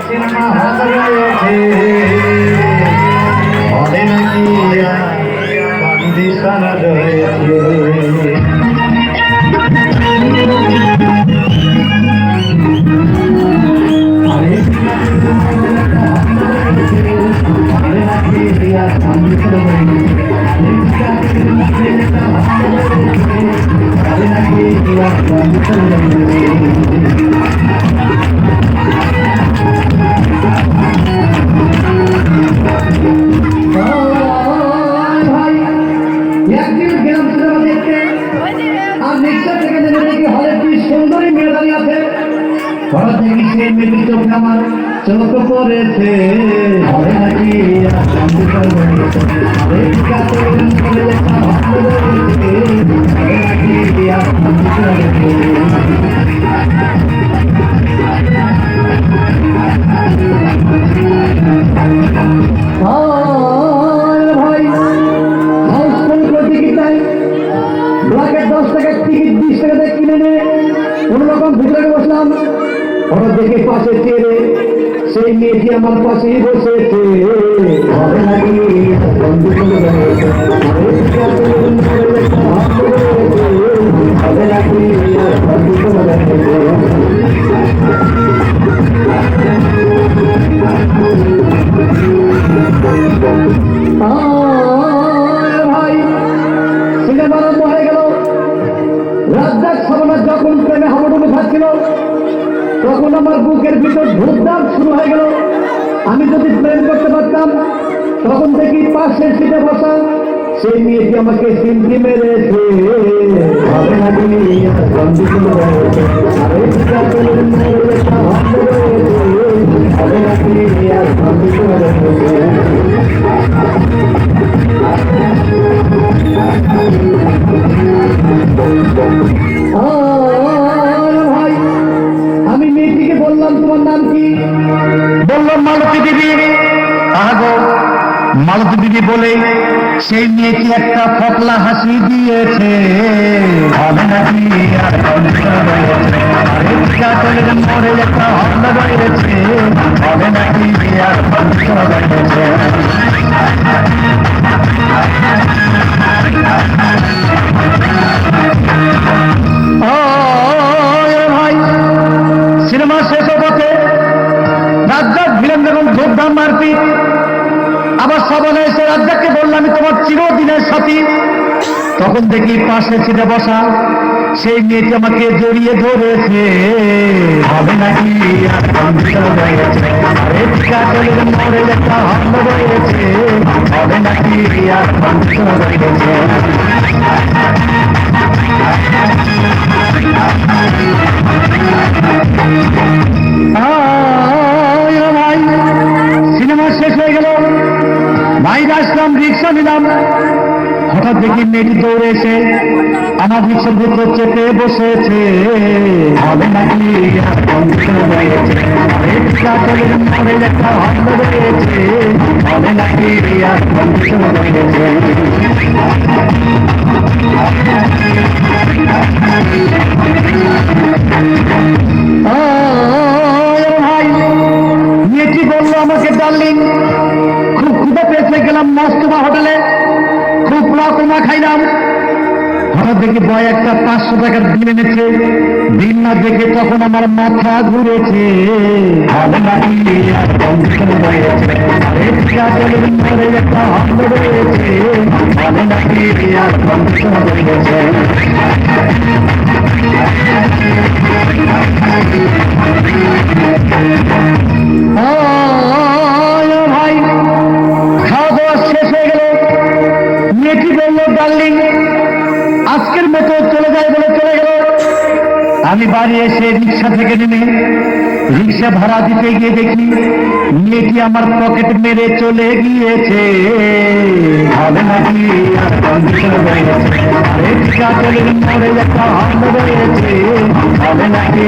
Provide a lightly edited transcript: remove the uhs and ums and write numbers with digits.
cinema hall রয়েছে হলে নাকি কন্ডিশন রয়েছে আমার চোখ পড়েছে হবে নাকি ভাই 10 টাকা টিকিট 20 টাকা দিয়ে কিনে নিয়ে কোন রকম ভিতরে বসলাম হঠাৎ দেখে পাশে চেয়ে সেই মেয়েটি আমার পাশেই বসেছে হবে নাকি হবে নাকি ভাই সিনেমা আরম্ভ হয়ে গেল রাজ্জাক সাবানা যখন প্রেমে হাবুডুবু খাচ্ছিল তখন আমার বুকের ভিতর ধূপধাপ শুরু হয়ে গেল আমি যদি প্রেম করতে পারতাম তখন দেখি পাশের সিটে বসা সেই মেয়েটি আমাকে সিমটি মেরেছে হবে নাকি হবে নাকি আমি মেয়েটিকে বললাম তোমার নাম কি বললাম মালতী দিদি আগো মালতী দিদি বলে সেই মেয়েটি একটা ফকলা হাসি দিয়েছে হবে নাকি মরে একটা হল্লা রয়েছে হবে নাকি ভাই সিনেমা শেষ হতে রাজ্জাক ভিলেন যখন ধূপধাম মারপিট আবার সাবানা এসে রাজ্জাককে বললাম আমি তোমার চিরদিনের সাথী তখন দেখি পাশে ছিটে বসা সেই মেয়েটি আমাকে জড়িয়ে ধরেছে হবে নাকি মরে একটা হল্লা রয়েছে হবে নাকি ভাই সিনেমা শেষ হয়ে গেল বাইরে আসলাম রিক্সা নিলাম হঠাৎ দেখি মেয়েটি দৌড়ে এসে আমার রিক্সার ভিতরে চেপে বসেছে হবে নাকি একটা হল্লা রয়েছে হবে নাকি ভাই মেয়েটি বললো আমাকে ডার্লিং খুব ক্ষুধা পেয়েছে গেলাম মস্তবা হোটেলে খুব পোড়া খাইলাম হঠাৎ দেখি বয় একটা 500 টাকার বিল এনেছে বিল না দেখে তখন আমার মাথা ঘুরেছে হবে নাকি একটা হল্লা রয়েছে হবে নাকি ভাই খাওয়া দাওয়া শেষ হয়ে গেল মেয়েটি বললো ডার্লিং আজকের মতো চলে যায় বলে চলে গেল আমি বাড়ি এসে রিক্সা থেকে নেমে রিক্সা ভাড়া দিতে গিয়ে দেখি মেয়েটি আমার পকেট মেরে চলে গিয়েছে হবে নাকি মরে একটা হল্লা রয়েছে হবে নাকি